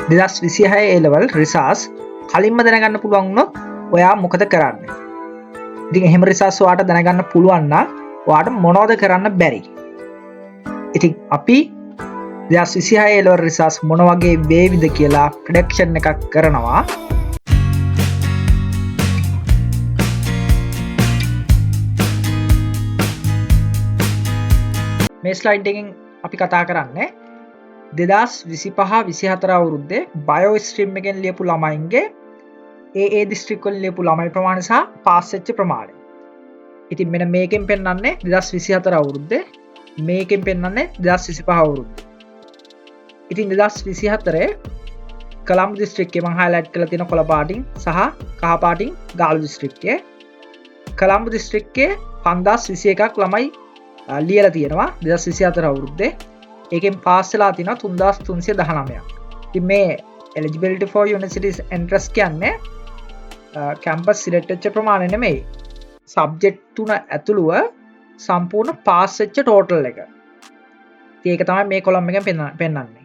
2026 A level research කලින්ම දැනගන්න පුළුවන් වුණොත් ඔයා මොකද කරන්නේ? ඉතින් එහෙම රිසර්ච් ඔයාට දැනගන්න පුළුවන් නම් ඔයාට මොනවද කරන්න බැරි? ඉතින් අපි 2026 A level රිසර්ච් මොන වගේ වේවිද කියලා ප්‍රෙඩික්ෂන් එකක් කරනවා. මේ ස්ලයිඩ් එකෙන් අපි කතා කරන්නේ 2025-24 අවුරුද්දේ බයෝ ස්ට්‍රීම් එකෙන් ලියපු ළමයින්ගේ AA දිස්ත්‍රික් වලින් ලියපු ළමයි ප්‍රමාණය සහ පාස් වෙච්ච ප්‍රමාණය. ඉතින් මෙන්න මේකෙන් පෙන්වන්නේ 2024 අවුරුද්දේ, මේකෙන් පෙන්වන්නේ 2025 අවුරුද්දේ. ඉතින් 2024 කොළඹ දිස්ත්‍රික්කයේ මම highlight කරලා තියෙන කොළ පාටින් සහ කහ පාටින් ගාල්ල දිස්ත්‍රික්කයේ. කොළඹ දිස්ත්‍රික්කයේ 5021ක් ළමයි ලියලා තියෙනවා 2024 අවුරුද්දේ. ඒකෙන් පාස් වෙලා තියෙනවා 3319ක්. ඉතින් මේ eligibility for universities entrance කියන්නේ කැම්පස් සිලෙක්ට් වෙච්ච ප්‍රමාණය නෙමෙයි. සබ්ජෙක්ට් 3 ඇතුළුව සම්පූර්ණ පාස් වෙච්ච ටෝටල් එක. ඉතින් ඒක තමයි මේ කොලම් එකෙන් පෙන්වන්නේ.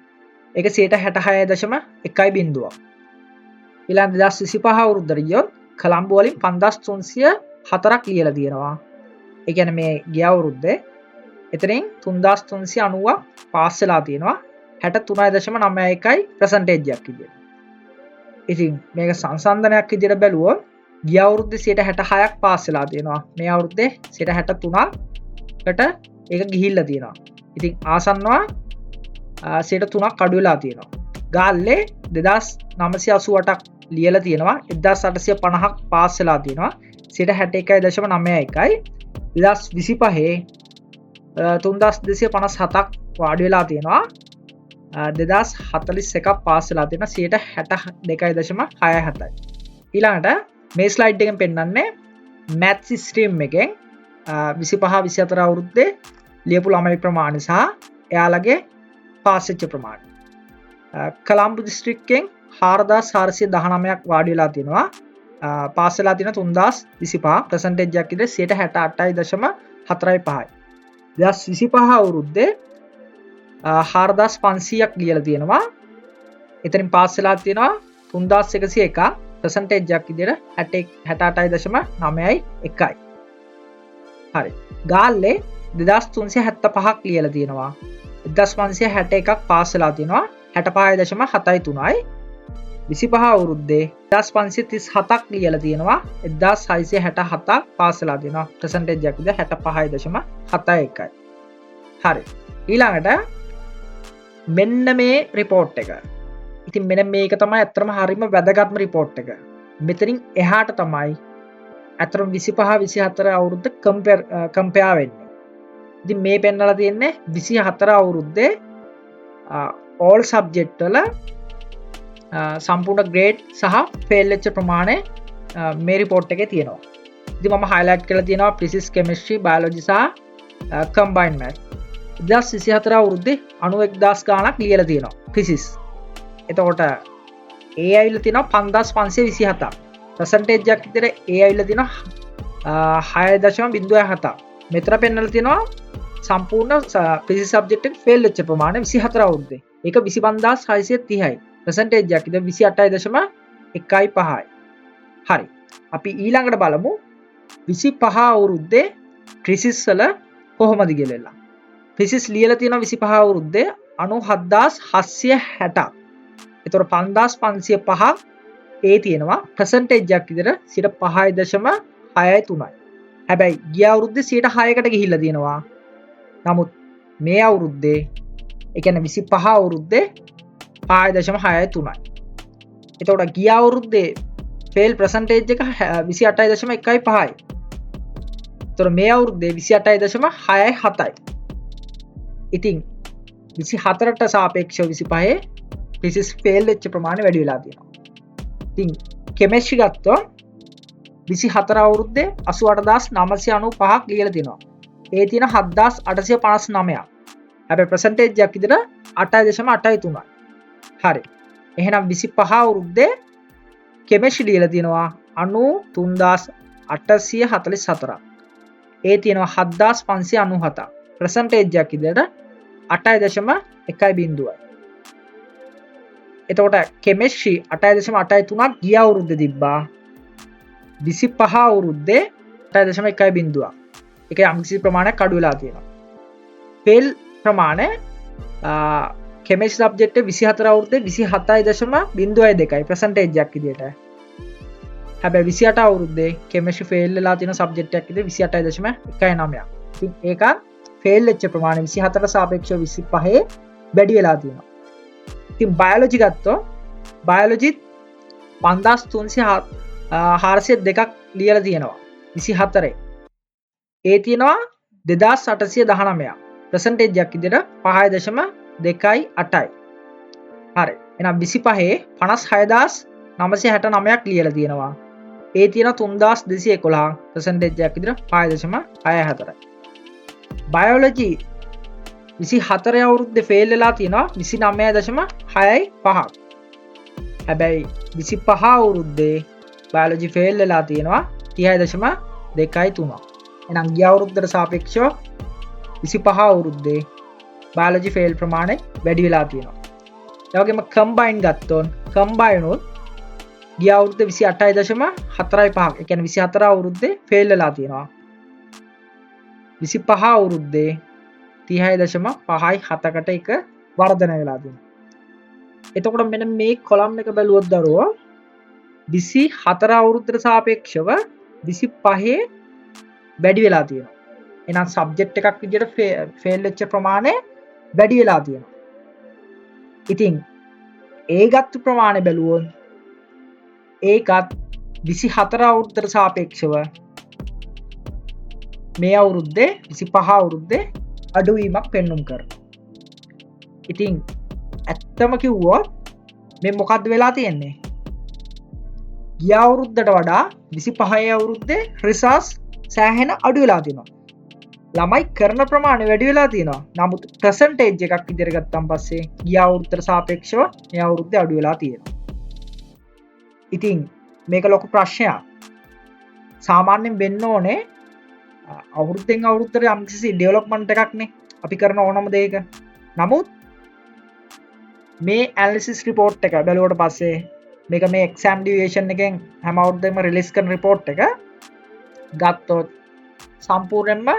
ඒක 66.1.0. ඊළඟ 2025 අවුරුද්දට ගියොත් කොළඹ වලින් 5304ක් ලියලා තියෙනවා. ඒ කියන්නේ මේ ගිය අවුරුද්දේ එතනින් 3390ක් පාස් වෙලා තියෙනවා 63.91යි percentage එකක් විදියට. ඉතින් මේක සංසන්දනයක් විදියට බැලුවොත් ගිය අවුරුද්දේ 66ක් පාස් වෙලා තියෙනවා. මේ අවුරුද්දේ 63කට ඒක ගිහිල්ලා තියෙනවා. ඉතින් ආසන්නව 3ක් අඩු වෙලා තියෙනවා. ගාල්ලේ 2988ක් ලියලා තියෙනවා 1850ක් පාස් වෙලා තියෙනවා 61.91යි. 2025 3257ක් වාඩි වෙලා තියෙනවා 2041ක් පාස් වෙලා තියෙනවා 62.67යි. ඊළඟට මේ ස්ලයිඩ් එකෙන් පෙන්නන්නේ මැත්ස් ස්ට්‍රීම් එකෙන් 25-24 අවුරුද්දේ ලියපු ළමයි ප්‍රමාණය සහ එයාලගේ පාස් වෙච්ච ප්‍රමාණය. කොළඹ දිස්ත්‍රික්කයෙන් 4419ක් වාඩි වෙලා තියෙනවා පාස් වෙලා තියෙන 3025 percentage එකක් විදිහට 68.45යි. 2025 අවුරුද්දේ 4500ක් ලියලා තියෙනවා. එතනින් පාස් වෙලා තියෙනවා 3101ක් percentage එකක් විදිහට 68.91යි. හරි. ගාල්ලේ 2375ක් ලියලා තියෙනවා 1561ක් පාස් වෙලා තියෙනවා 65.73යි. 25 අවුරුද්දේ 1537ක් ලියලා තියෙනවා 1667ක් පාස් වෙලා තියෙනවා percentage එකක් විදිහට 65.71යි. හරි. ඊළඟට මෙන්න මේ report එක. ඉතින් මෙන්න මේක තමයි අත්‍තරම හරියම වැදගත්ම report එක. මෙතනින් එහාට තමයි අත්‍තරම 25-24 අවුරුද්ද compare වෙන්නේ. ඉතින් මේ පෙන්නලා තියෙන්නේ 24 අවුරුද්දේ all subject වල සම්පූර්ණ ග්‍රේඩ් සහ ෆේල් වෙච්ච ප්‍රමාණය මේ report එකේ තියෙනවා. ඉතින් මම highlight කරලා තියෙනවා physics, chemistry, biology සහ combined math. 2024 අවුරුද්දේ 91000 ගාණක් ලියලා තියෙනවා physics. එතකොට A ඇවිල්ලා තියෙනවා 5527ක්. percentage එකක් විතර A ඇවිල්ලා තියෙනවා 6.07ක්. මෙතන පෙන්නලා තියෙනවා සම්පූර්ණ physics subject එක ෆේල් වෙච්ච ප්‍රමාණය 24 අවුරුද්දේ. ඒක 25630යි. percentage එකක් විතර 28.15යි. හරි. අපි ඊළඟට බලමු 25 අවුරුද්දේ physics වල කොහොමද කියලා. physics ලියලා තියෙනවා 25 අවුරුද්දේ 97760ක්. ඒතකොට 5505ක් A තියෙනවා percentage එකක් විතර 5.63යි. හැබැයි ගිය අවුරුද්දේ 6කට ගිහිල්ලා තියෙනවා. නමුත් මේ අවුරුද්දේ ඒ කියන්නේ 25 අවුරුද්දේ 5.63යි. එතකොට ගිය අවුරුද්දේ fail percentage එක 28.15යි. එතකොට මේ අවුරුද්දේ 28.67යි. ඉතින් 24ට සාපේක්ෂව 25 physics fail වෙච්ච ප්‍රමාණය වැඩි වෙලා තියෙනවා. ඉතින් chemistry ගත්තොත් 24 අවුරුද්දේ 88995ක් ලියලා තියෙනවා. ඒ තියෙන 7859ක්. හැබැයි percentage එකක් විතර 8.83යි. හරි. එහෙනම් 25 අවුරුද්දේ chemistry ලියලා තියෙනවා 93844ක්. ඒ තියෙනවා 7597ක්. percentage එකක් විතර 8.1.0යි. එතකොට කෙමිස්ට්‍රි 8.83ක් ගිය අවුරුද්දේ තිබ්බා. 25 අවුරුද්දේ 8.1 ඒක යම්කිසි ප්‍රමාණයක් අඩු වෙලා තියෙනවා. ෆේල් ප්‍රමාණය කෙමිස්ට්‍රි සබ්ජෙක්ට් 24 අවුරුද්දේ 27.02යි ප්‍රසන්ටේජ් එකක් විදියට. හැබැයි 28 අවුරුද්දේ කෙමිස්ට්‍රි ෆේල් වෙලා තියෙන සබ්ජෙක්ට් එකක් විදියට 28.19ක්. ඉතින් ඒක ෆේල් වෙච්ච ප්‍රමාණය 24ට සාපේක්ෂව 25 වැඩි වෙලා තියෙනවා. ඉතින් බයොලොජි ගත්තොත් බයොලොජිත් 5302ක් ලියලා තියෙනවා 24. ඒ තියෙනවා 2819ක්. ප්‍රසන්ටේජ් එකක් විදියට 5.28යි. හරි. එහෙනම් 25 56969ක් ලියලා තියෙනවා. ඒ තියෙනවා 3211. ප්‍රසන්ටේජ් එකක් විදියට 5.64යි. බයොලොජි 24 අවුරුද්දේ ෆේල් වෙලා තියෙනවා 29.65ක්. හැබැයි 25 අවුරුද්දේ බයොලොජි ෆේල් වෙලා තියෙනවා 30.23ක්. එහෙනම් ගිය අවුරුද්දට සාපේක්ෂව 25 අවුරුද්දේ බයොලොජි ෆේල් ප්‍රමාණය වැඩි වෙලා තියෙනවා. ඒ වගේම කම්බයින් ගත්තොත් කම්බයින් උත් ගිය අවුරුද්දේ 28.45ක්. ඒ කියන්නේ 24 අවුරුද්දේ ෆේල් වෙලා තියෙනවා. 25 අවුරුද්දේ 30.57කට එක වර්ධනය වෙලා තියෙනවා. එතකොට මෙන්න මේ කොලම් එක බැලුවොත් දරුවෝ 24 අවුරුද්දට සාපේක්ෂව 25 වැඩි වෙලා තියෙනවා. එහෙනම් සබ්ජෙක්ට් එකක් විදියට ෆේල් වෙච්ච ප්‍රමාණය වැඩි වෙලා තියෙනවා. ඉතින් ඒ ගත්ත ප්‍රමාණය බැලුවොත් ඒකත් 24 අවුරුද්දට සාපේක්ෂව මේ අවුරුද්දේ 25 අවුරුද්දේ අඩුවීමක් පෙන්නුම් කරනවා. ඉතින් ඇත්තම කිව්වොත් මේ මොකද්ද වෙලා තියෙන්නේ? ගිය අවුරුද්දට වඩා 25 අවුරුද්දේ රිසර්ච් සෑහෙන අඩු වෙලා තියෙනවා. ළමයි කරන ප්‍රමාණය වැඩි වෙලා තියෙනවා. නමුත් ප්‍රසන්ටේජ් එකක් විදිහට ගත්තන් පස්සේ ගිය අවුරුද්දට සාපේක්ෂව මේ අවුරුද්දේ අඩු වෙලා තියෙනවා. ඉතින් මේක ලොකු ප්‍රශ්නයක්. සාමාන්‍යයෙන් වෙන්න ඕනේ අවුරුද්දෙන් අවුරුද්දට යම්කිසි ඩෙවලොප්මන්ට් එකක්නේ අපි කරන ඕනම දෙයක. නමුත් මේ ඇනලිසිස් රිපෝට් එක බැලුවට පස්සේ මේක මේ එක්සෑම් ඩිවියේෂන් එකෙන් හැම අවුරුද්දෙම රිලීස් කරන රිපෝට් එක ගත්තොත් සම්පූර්ණයෙන්ම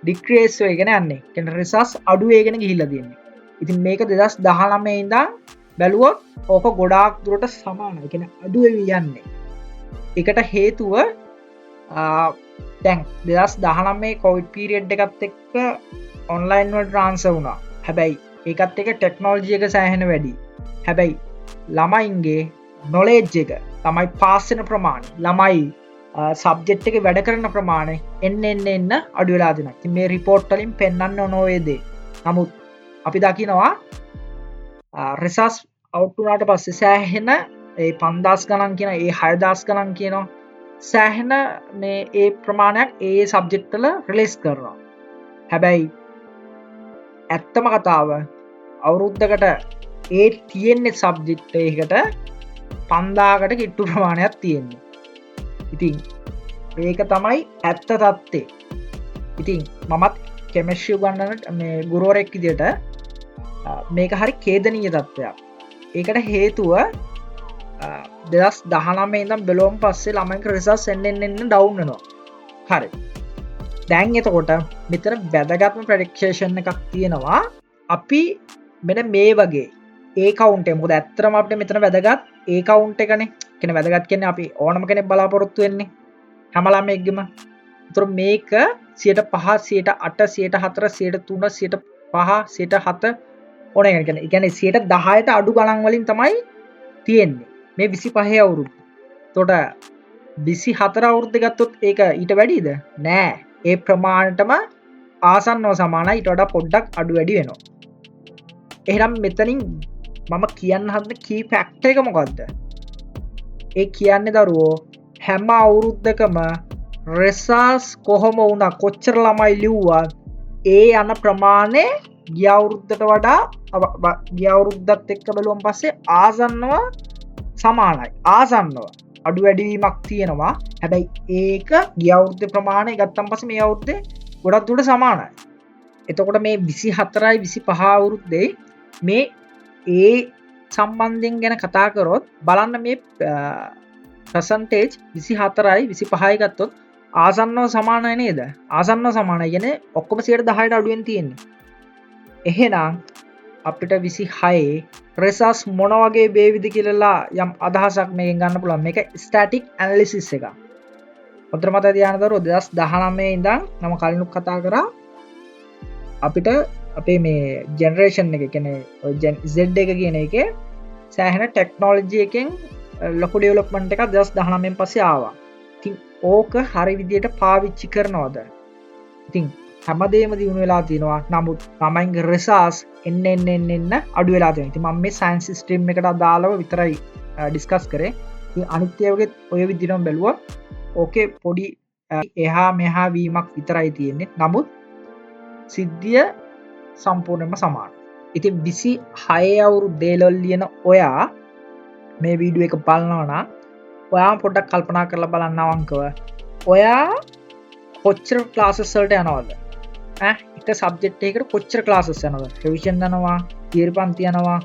ඩික්‍රීස් වෙගෙන යන්නේ. කියන්නේ රිසර්ච් අඩු වෙගෙන ගිහිල්ලා තියෙන්නේ. ඉතින් මේක 2019 ඉඳන් බැලුවොත් ඕක ගොඩාක් දුරට සමානයි. කියන්නේ අඩු වෙවි යන්නේ. ඒකට හේතුව දැන් 2019 කොවිඩ් පීරියඩ් එකත් එක්ක ඔන්ලයින් වලට ට්‍රාන්ස්ෆර් වුණා. හැබැයි ඒකත් එක්ක ටෙක්නොලොජි එක සෑහෙන වැඩි. හැබැයි ළමයින්ගේ නොලෙජ් එක ළමයි පාස් වෙන ප්‍රමාණය ළමයි සබ්ජෙක්ට් එකේ වැඩ කරන ප්‍රමාණය එන්න අඩු වෙලා තියෙනවා. ඉතින් මේ රිපෝට් වලින් පෙන්වන්න ඕන ඔය දේ. නමුත් අපි දකිනවා රිසර්ච් අවුට් වුණාට පස්සේ සෑහෙන ඒ 5000 ගණන් කියන ඒ 6000 ගණන් කියනවා සෑහෙන මේ ඒ ප්‍රමාණයක් ඒ සබ්ජෙක්ට් වල රිලීස් කරනවා. හැබැයි ඇත්තම කතාව අවුරුද්දකට ඒ තියෙන්නේ සබ්ජෙක්ට් එකකට 5000කට කිට්ටු ප්‍රමාණයක් තියෙන්නේ. ඉතින් මේක තමයි ඇත්ත තත්ත්වය. ඉතින් මමත් කෙමිස්ට්‍රි උගන්වන මේ ගුරුවරයෙක් විදියට මේක හරි ඛේදනීය තත්ත්වයක්. ඒකට හේතුව 2019 ඉඳන් බැලුවම පස්සේ ළමයින්ගේ රිසර්ච් එන්න ඩවුන් වෙනවා. හරි. දැන් එතකොට මෙතන වැදගත්ම ප්‍රෙඩික්ෂන් එකක් තියෙනවා. අපි මෙන්න මේ වගේ ඒ කවුන්ට් එක මොකද ඇත්තටම අපිට මෙතන වැදගත් ඒ කවුන්ට් එකනේ. කියන්නේ වැදගත් කියන්නේ අපි ඕනම කෙනෙක් බලාපොරොත්තු වෙන්නේ හැම ළමයෙක්ගෙම. ඒතර මේක 5%, 8%, 4%, 3%, 5%, 7% ඕන එක කියන්නේ 10%ට අඩු ගණන් වලින් තමයි තියෙන්නේ මේ 25 අවුරුද්ද. එතකොට 24 අවුරුද්ද ගත්තොත් ඒක ඊට වැඩිද? නෑ. ඒ ප්‍රමාණයටම ආසන්නව සමානයි. ඊට වඩා පොඩ්ඩක් අඩු වැඩි වෙනවා. එහෙනම් මෙතනින් මම කියන්න හදන කී ෆැක්ටර් එක මොකද්ද? ඒ කියන්නේ දරුවෝ හැම අවුරුද්දකම රිසර්ච් කොහොම වුණා කොච්චර ළමයි ලිව්වත් ඒ යන ප්‍රමාණය ගිය අවුරුද්දට වඩා ගිය අවුරුද්දත් එක්ක බලුවම පස්සේ ආසන්නව සමානයි. ආසන්නව අඩු වැඩිවීමක් තියෙනවා. හැබැයි ඒක ගිය අවුරුද්දේ ප්‍රමාණය ගත්තන් පස්සේ මේ අවුරුද්දේ ගොඩක් දුරට සමානයි. එතකොට මේ 24යි 25 අවුරුද්දේ මේ ඒ සම්බන්ධයෙන් ගැන කතා කරොත් බලන්න මේ ප්‍රසන්ටේජ් 24යි 25යි ගත්තොත් ආසන්නව සමානයි නේද? ආසන්නව සමානයි කියන්නේ ඔක්කොම 10%ට අඩුවෙන් තියෙන්නේ. එහෙනම් අපිට 26 රිසර්ච් මොන වගේ වේවිද කියලා යම් අදහසක් මේකෙන් ගන්න පුළුවන්. මේක ස්ටැටික් ඇනලිසිස් එකක්. හොඳට මතක තියාගන්න දරුවෝ 2019 ඉඳන් මම කලිනුත් කතා කරා අපිට අපේ මේ ජෙනරේෂන් එක කියන්නේ Z එක කියන එකේ සෑහෙන ටෙක්නොලොජි එකෙන් ලොකු ඩෙවලොප්මන්ට් එකක් 2019 පස්සේ ආවා. ඉතින් ඕක හරි විදියට පාවිච්චි කරනවද? ඉතින් හැමදේම දිනු වෙලා තියෙනවා. නමුත් ළමයින්ගේ රිසර්ච් එන්න අඩු වෙලා තියෙනවා. ඉතින් මම මේ සයන්ස් ස්ට්‍රීම් එකට අදාළව විතරයි ඩිස්කස් කරේ. ඉතින් අනිත් ඒවාගෙත් ඔය විදිහටම බැලුවා. ඕකේ පොඩි එහා මෙහා වීමක් විතරයි තියෙන්නේ. නමුත් සිද්ධිය සම්පූර්ණයෙන්ම සමානයි. ඉතින් 26 අවුරුදු දේලවල ලියන ඔයා මේ වීඩියෝ එක බලනවා නම් ඔයාම පොඩ්ඩක් කල්පනා කරලා බලන්න අවංකව. ඔයා කොච්චර ක්ලාසස් වලට යනවද? එක සබ්ජෙක්ට් එකකට කොච්චර ක්ලාසස් යනවද? රිවිෂන් යනවා, තියරි පන්ති යනවා,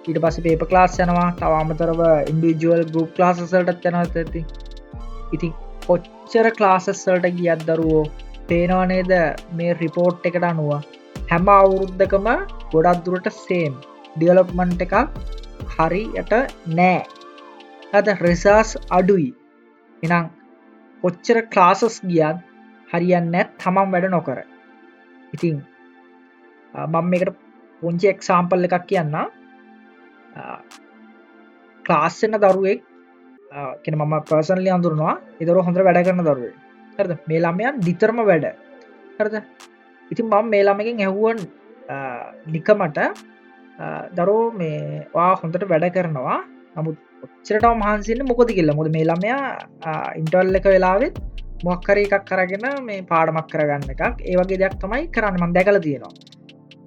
ඊට පස්සේ පේපර් ක්ලාස් යනවා, තව අමතරව ඉන්ඩිවිජුවල් ගෲප් ක්ලාසස් වලටත් යනවා ඇති. ඉතින් කොච්චර ක්ලාසස් වලට ගියත් දරුවෝ පේනව නේද මේ රිපෝට් එකට අනුව හැම අවුරුද්දකම ගොඩක් දුරට සේම් ඩෙවලොප්මන්ට් එකක් හරියට නෑ. අද රිසර්ච් අඩුයි. එහෙනම් කොච්චර ක්ලාසස් ගියත් හරියන්නේ නැත් තමන් වැඩ නොකර. ඉතින් මම මේකට පුංචි එක්සාම්පල් එකක් කියන්නම්. ක්ලාස් වෙන දරුවෙක් කියන්නේ මම පර්සනලි අඳුරනවා ඒ දරුවෝ හොඳට වැඩ කරන දරුවෙක්. හරිද? මේ ළමයා නිතරම වැඩ. හරිද? ඉතින් මම මේ ළමගෙන් ඇහුවා නිකමට දරුවෝ මේ ඔයා හොඳට වැඩ කරනවා. නමුත් ඔච්චරටම මහන්සි වෙන්නේ මොකද කියලා. මොකද මේ ළමයා ඉන්ටර්වල් එක වෙලාවෙත් මොකක් හරි එකක් අරගෙන මේ පාඩමක් කරගන්න එකක් ඒ වගේ දෙයක් තමයි කරන්නේ මම දැකලා තියෙනවා.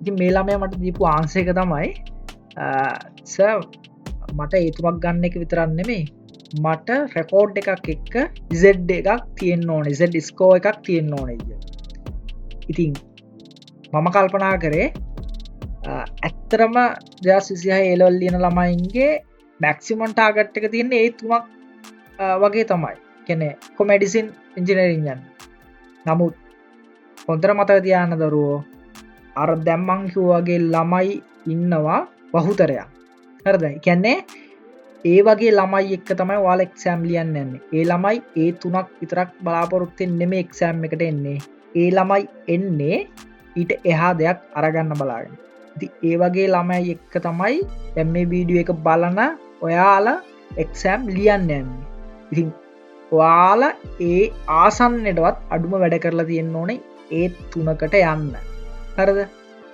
ඉතින් මේ ළමයා මට දීපු ආන්සර් එක තමයි සර් මට ඒතුමක් ගන්න එක විතරක් නෙමෙයි මට රෙකෝඩ් එකක් එක්ක Z එකක් තියෙන්න ඕනේ. Z ස්කෝර් එකක් තියෙන්න ඕනේ කියලා. ඉතින් මම කල්පනා කරේ ඇත්තරම 2026 A-level ලියන ළමයින්ගේ මැක්සිමම් ටාගට් එක තියෙන්නේ ඒ තුනක් වගේ තමයි. කියන්නේ කොමෙඩිසින් ඉංජිනේරින් යන්න. නමුත් හොඳට මතක තියාගන්න දරුවෝ අර දැන් මං කිව්වාගේ ළමයි ඉන්නවා බහුතරයක්. හරිද? කියන්නේ ඒ වගේ ළමයි එක්ක තමයි ඔයාලා එක්සෑම් ලියන්න යන්නේ. ඒ ළමයි ඒ තුනක් විතරක් බලාපොරොත්තු වෙන්නේ නෙමෙයි එක්සෑම් එකට එන්නේ. ඒ ළමයි එන්නේ ඊට එහා දෙයක් අරගන්න බලාගෙන. ඉතින් ඒ වගේ ළමයි එක්ක තමයි දැන් මේ වීඩියෝ එක බලන ඔයාලා එක්සෑම් ලියන්න යන්නේ. ඉතින් ඔයාලා ඒ ආසන්නයටවත් අඩුම වැඩ කරලා තියෙන්න ඕනේ ඒ තුනකට යන්න. හරිද?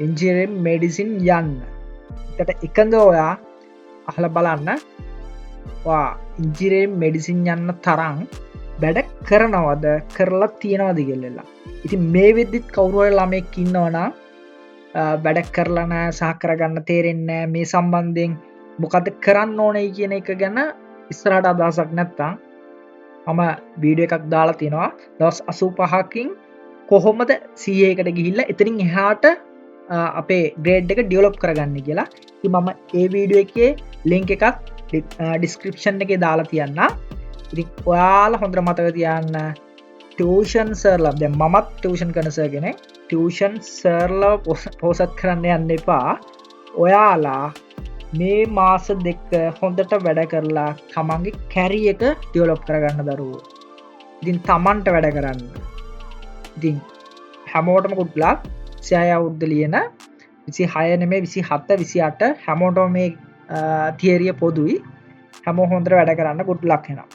ඉන්ජිනියරින් මෙඩිසින් යන්න. ඒකට එකඟ ඔයා අහලා බලන්න. ඔයා ඉන්ජිනියරින් මෙඩිසින් යන්න තරම් වැඩ කරනවද කරලා තියනවද කියලා. ඉතින් මේ වෙද්දිත් කවුරු හරි ළමෙක් ඉන්නවනම් වැඩ කරලා නැහැ සහ කරගන්න තේරෙන්නේ නැහැ මේ සම්බන්ධයෙන් මොකද කරන්න ඕනේ කියන එක ගැන ඉස්සරහට අදහසක් නැත්තම් මම වීඩියෝ එකක් දාලා තියෙනවා දවස් 85කින් කොහොමද CA එකට ගිහිල්ලා එතනින් එහාට අපේ ග්‍රේඩ් එක ඩෙවලොප් කරගන්න කියලා. ඉතින් මම ඒ වීඩියෝ එකේ ලින්ක් එකක් ඩිස්ක්‍රිප්ෂන් එකේ දාලා තියන්නම්. ඉතින් ඔයාලා හොඳට මතක තියාගන්න ටියුෂන් සර්ලා දැන් මමත් ටියුෂන් කරන සර් කෙනෙක්. ටියුෂන් සර්ලා පොසත් කරන්න යන්න එපා. ඔයාලා මේ මාස දෙක හොඳට වැඩ කරලා තමන්ගේ කැරිය එක ඩෙවලොප් කරගන්න දරුවෝ. ඉතින් තමන්ට වැඩ කරන්න. ඉතින් හැමෝටම good luck. 26 අවුරුද්ද ලියන 26 නෙමෙයි 27 28 හැමෝටම මේ තියරිය පොදුයි. හැමෝම හොඳට වැඩ කරන්න good luck වෙනවා.